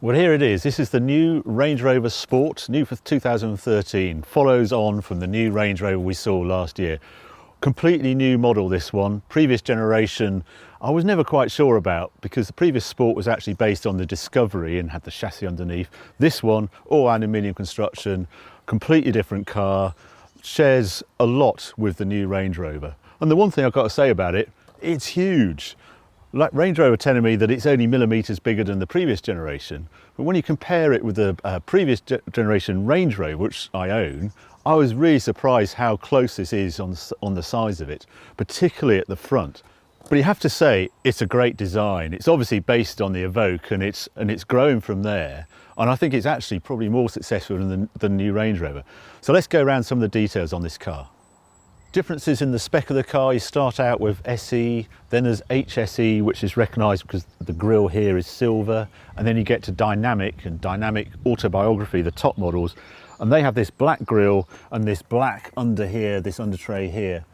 Well, here it is. This is the new Range Rover Sport, new for 2013. Follows on from the new Range Rover we saw last year. Completely new model, this one. Previous generation, I was never quite sure about because the previous Sport was actually based on the Discovery and had the chassis underneath. This one, all aluminium construction, completely different car, shares a lot with the new Range Rover. And the one thing I've got to say about it, it's huge. Like Range Rover telling me that it's only millimetres bigger than the previous generation, but when you compare it with the previous generation Range Rover, which I own, I was really surprised how close this is on the size of it, particularly at the front. But you have to say it's a great design. It's obviously based on the Evoque and it's growing from there. And I think it's actually probably more successful than the new Range Rover. So let's go around some of the details on this car. Differences in the spec of the car, you start out with SE, then there's HSE, which is recognised because the grille here is silver, and then you get to Dynamic and Dynamic Autobiography, the top models, and they have this black grille and this black under here, this under tray here.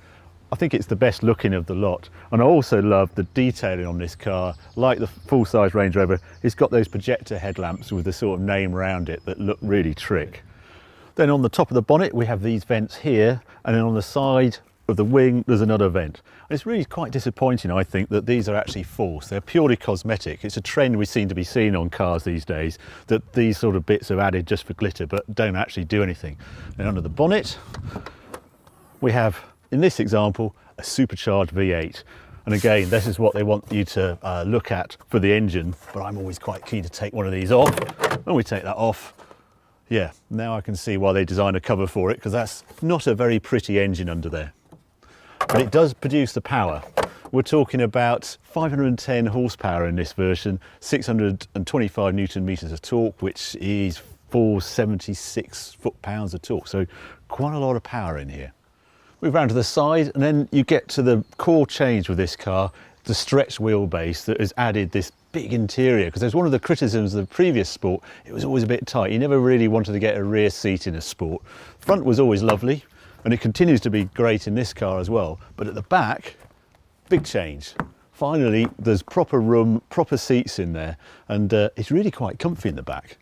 I think it's the best looking of the lot, and I also love the detailing on this car. Like the full-size Range Rover, it's got those projector headlamps with the sort of name around it that look really trick. Then on the top of the bonnet we have these vents here, and then on the side of the wing there's another vent. And it's really quite disappointing, I think, that these are actually false. They're purely cosmetic. It's a trend we seem to be seeing on cars these days, that these sort of bits are added just for glitter but don't actually do anything. And under the bonnet we have, in this example, a supercharged V8. And again, this is what they want you to look at for the engine, but I'm always quite keen to take one of these off. When we take that off, yeah, now I can see why they designed a cover for it, because that's not a very pretty engine under there. But it does produce the power. We're talking about 510 horsepower in this version, 625 Newton meters of torque, which is 476 foot-pounds of torque. So quite a lot of power in here. Move around to the side, and then you get to the core change with this car, the stretched wheelbase that has added this big interior, because there's one of the criticisms of the previous Sport, it was always a bit tight. You never really wanted to get a rear seat in a Sport. Front was always lovely, and it continues to be great in this car as well, but at the back, big change. Finally, there's proper room, proper seats in there, and it's really quite comfy in the back.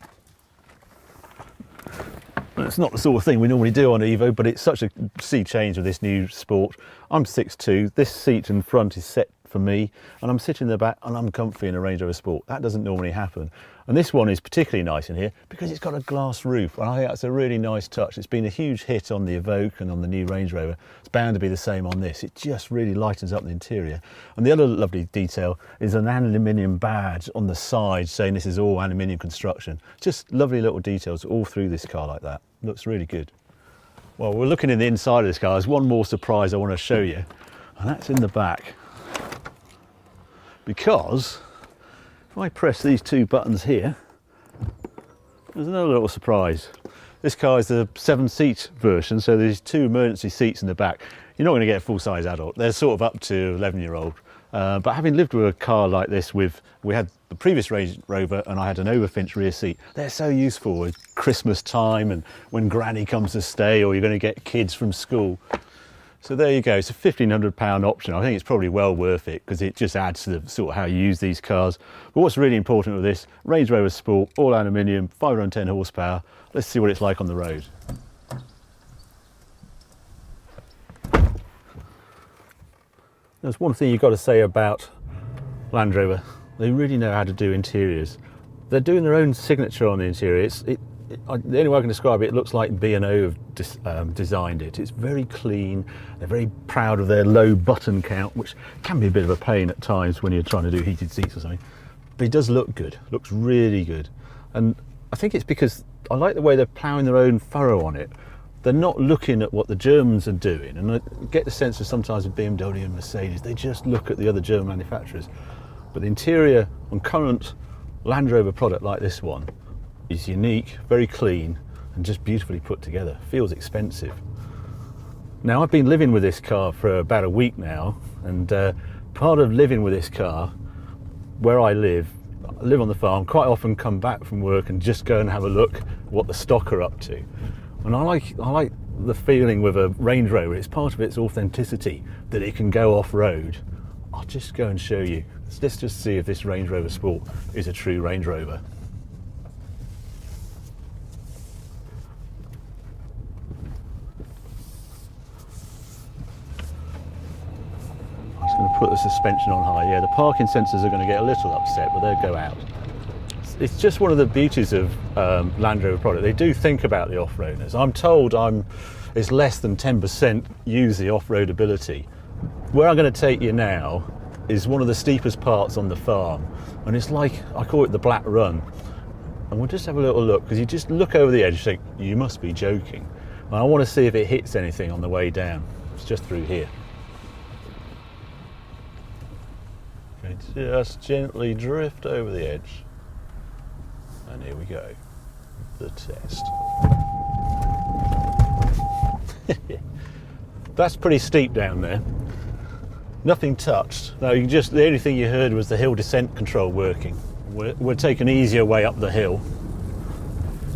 And it's not the sort of thing we normally do on Evo, but it's such a sea change with this new Sport. I'm 6'2", this seat in front is set for me, and I'm sitting in the back and I'm comfy in a Range Rover Sport. That doesn't normally happen. And this one is particularly nice in here because it's got a glass roof, and I think that's a really nice touch. It's been a huge hit on the Evoque and on the new Range Rover. It's bound to be the same on this. It just really lightens up the interior. And the other lovely detail is an aluminium badge on the side saying this is all aluminium construction. Just lovely little details all through this car like that. Looks really good. Well, we're looking in the inside of this car. There's one more surprise I want to show you, and that's in the back. Because if I press these two buttons here, there's another little surprise. This car is the 7-seat version, so there's 2 emergency seats in the back. You're not going to get a full-size adult. They're sort of up to 11-year-old. But having lived with a car like this, we had the previous Range Rover and I had an overfinch rear seat. They're so useful at Christmas time and when granny comes to stay, or you're going to get kids from school. So there you go, it's a £1,500 option. I think it's probably well worth it because it just adds to the sort of how you use these cars. But what's really important with this, Range Rover Sport, all aluminium, 510 horsepower. Let's see what it's like on the road. There's one thing you've got to say about Land Rover. They really know how to do interiors. They're doing their own signature on the interior. The only way I can describe it, it looks like B&O have designed it. It's very clean. They're very proud of their low button count, which can be a bit of a pain at times when you're trying to do heated seats or something. But it does look good, looks really good. And I think it's because I like the way they're ploughing their own furrow on it. They're not looking at what the Germans are doing. And I get the sense that sometimes with BMW and Mercedes, they just look at the other German manufacturers. But the interior on current Land Rover product like this one is unique, very clean, and just beautifully put together. Feels expensive. Now, I've been living with this car for about a week now, and part of living with this car, where I live on the farm, quite often come back from work and just go and have a look what the stock are up to. And I like the feeling with a Range Rover. It's part of its authenticity that it can go off-road. I'll just go and show you. Let's just see if this Range Rover Sport is a true Range Rover. put the suspension on high. Yeah, the parking sensors are going to get a little upset, but they'll go out. It's just one of the beauties of Land Rover product. They do think about the off-roaders. I'm told it's less than 10% use the off-road ability. Where I'm going to take you now is one of the steepest parts on the farm, and it's like, I call it the Black Run. And we'll just have a little look, because you just look over the edge and think, you must be joking. And I want to see if it hits anything on the way down. It's just through here. Okay, just gently drift over the edge. And here we go, the test. That's pretty steep down there. Nothing touched. No, the only thing you heard was the hill descent control working. We're taking an easier way up the hill.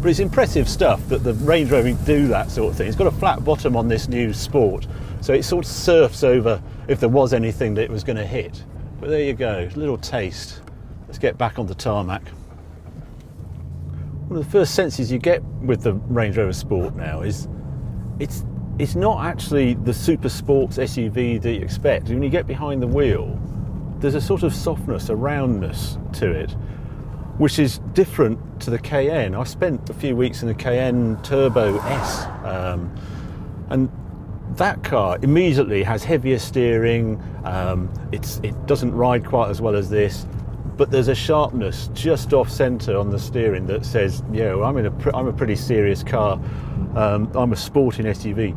But it's impressive stuff that the Range Rover can do that sort of thing. It's got a flat bottom on this new Sport, so it sort of surfs over if there was anything that it was going to hit. But there you go, a little taste. Let's get back on the tarmac. One of the first senses you get with the Range Rover Sport now is it's not actually the super sports SUV that you expect. When you get behind the wheel, there's a sort of softness, a roundness to it, which is different to the Cayenne. I spent a few weeks in the Cayenne Turbo S, and that car immediately has heavier steering. It doesn't ride quite as well as this, but there's a sharpness just off centre on the steering that says, yeah, well, I'm a pretty serious car. I'm a sporting SUV.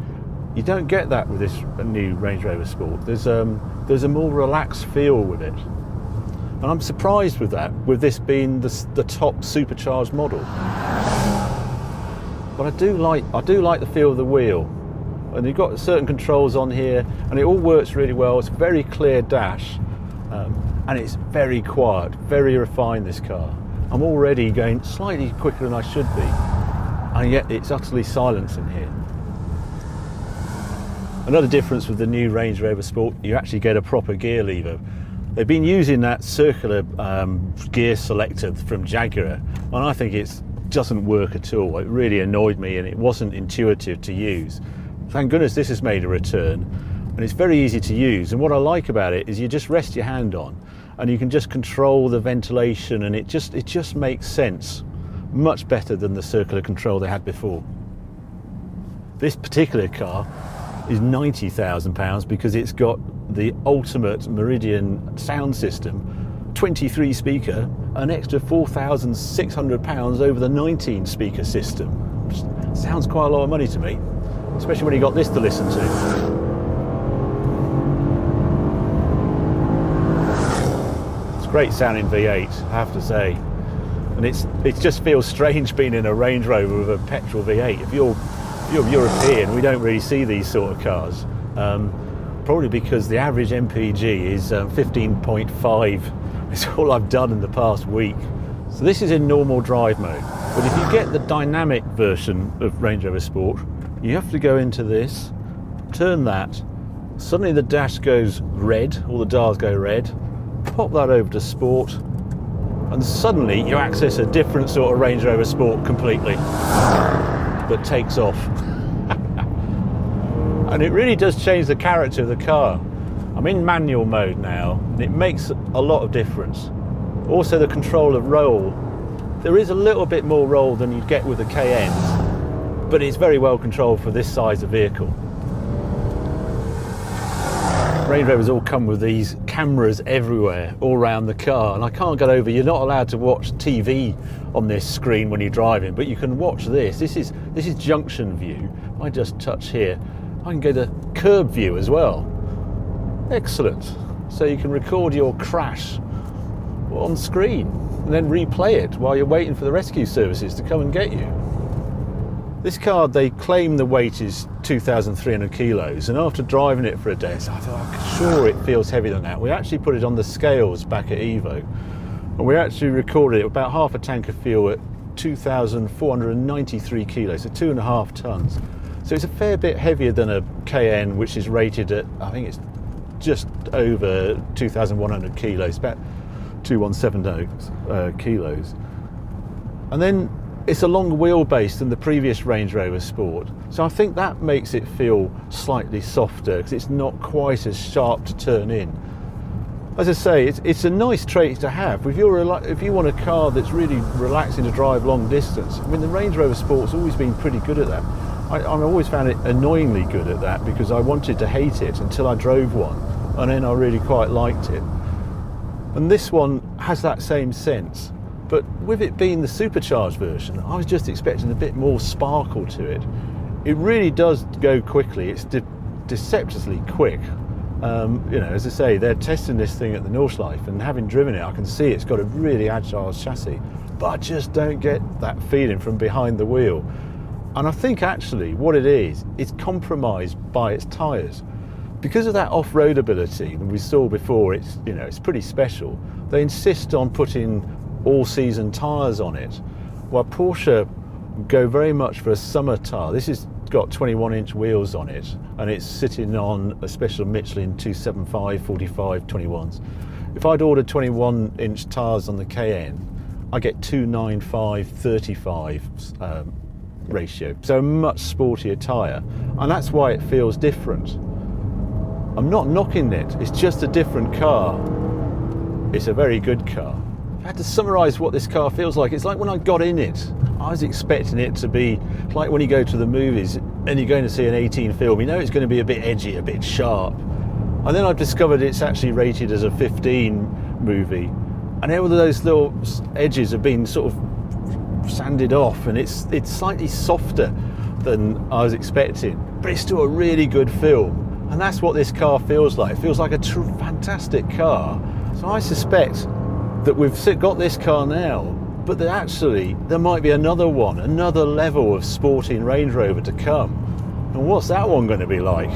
You don't get that with this new Range Rover Sport. There's a more relaxed feel with it, and I'm surprised with that, with this being the top supercharged model. But I do like the feel of the wheel, and you've got certain controls on here, and it all works really well. It's a very clear dash, and it's very quiet, very refined, this car. I'm already going slightly quicker than I should be, and yet it's utterly silent in here. Another difference with the new Range Rover Sport, you actually get a proper gear lever. They've been using that circular gear selector from Jaguar, and I think it doesn't work at all. It really annoyed me, and it wasn't intuitive to use. Thank goodness this has made a return, and it's very easy to use. And what I like about it is you just rest your hand on, and you can just control the ventilation, and it just makes sense. Much better than the circular control they had before. This particular car is £90,000 because it's got the ultimate Meridian sound system, 23 speaker, an extra £4,600 over the 19 speaker system. Which sounds quite a lot of money to me, especially when you got this to listen to. It's great sounding V8, I have to say. And it just feels strange being in a Range Rover with a petrol V8. If you're European, we don't really see these sort of cars. Probably because the average MPG is 15.5. It's all I've done in the past week. So this is in normal drive mode. But if you get the dynamic version of Range Rover Sport, you have to go into this, turn that, suddenly the dash goes red, all the dials go red, pop that over to Sport, and suddenly you access a different sort of Range Rover Sport completely that takes off. And it really does change the character of the car. I'm in manual mode now, and it makes a lot of difference. Also the control of roll. There is a little bit more roll than you'd get with the Cayennes, but it's very well controlled for this size of vehicle. Range Rovers all come with these cameras everywhere, all around the car, and I can't get over, you're not allowed to watch TV on this screen when you're driving, but you can watch this. This is junction view. I just touch here. I can go to curb view as well. Excellent. So you can record your crash on screen and then replay it while you're waiting for the rescue services to come and get you. This car, they claim the weight is 2,300 kilos, and after driving it for a day, so I thought, I'm sure it feels heavier than that. We actually put it on the scales back at Evo, and we actually recorded it about half a tank of fuel at 2,493 kilos, so 2.5 tons. So it's a fair bit heavier than a Cayenne, which is rated at, I think it's just over 2,100 kilos, about 2,170 kilos. And then it's a longer wheelbase than the previous Range Rover Sport, so I think that makes it feel slightly softer because it's not quite as sharp to turn in. as I say, it's a nice trait to have. If you want a car that's really relaxing to drive long distance, I mean, the Range Rover Sport's always been pretty good at that. I always found it annoyingly good at that, because I wanted to hate it until I drove one, and then I really quite liked it. And this one has that same sense, but with it being the supercharged version, I was just expecting a bit more sparkle to it. It really does go quickly. It's deceptively quick. You know, as I say, they're testing this thing at the Nordschleife, and having driven it, I can see it's got a really agile chassis, but I just don't get that feeling from behind the wheel. And I think actually what it is, it's compromised by its tyres. Because of that off-road ability that we saw before, it's, you know, it's pretty special. They insist on putting all-season tyres on it, while Porsche go very much for a summer tyre. This has got 21-inch wheels on it, and it's sitting on a special Michelin 275 45 21s. If I'd ordered 21-inch tyres on the Cayenne, I get 295 35 ratio, so a much sportier tyre, and that's why it feels different. I'm not knocking it, it's just a different car. It's a very good car. If I had to summarise what this car feels like, it's like when I got in it, I was expecting it to be like when you go to the movies and you're going to see an 18 film, you know it's going to be a bit edgy, a bit sharp. And then I've discovered it's actually rated as a 15 movie. And all of those little edges have been sort of sanded off, and it's slightly softer than I was expecting. But it's still a really good film. And that's what this car feels like. It feels like a fantastic car. So I suspect that we've got this car now, but that actually there might be another one, another level of sporting Range Rover to come. And what's that one going to be like?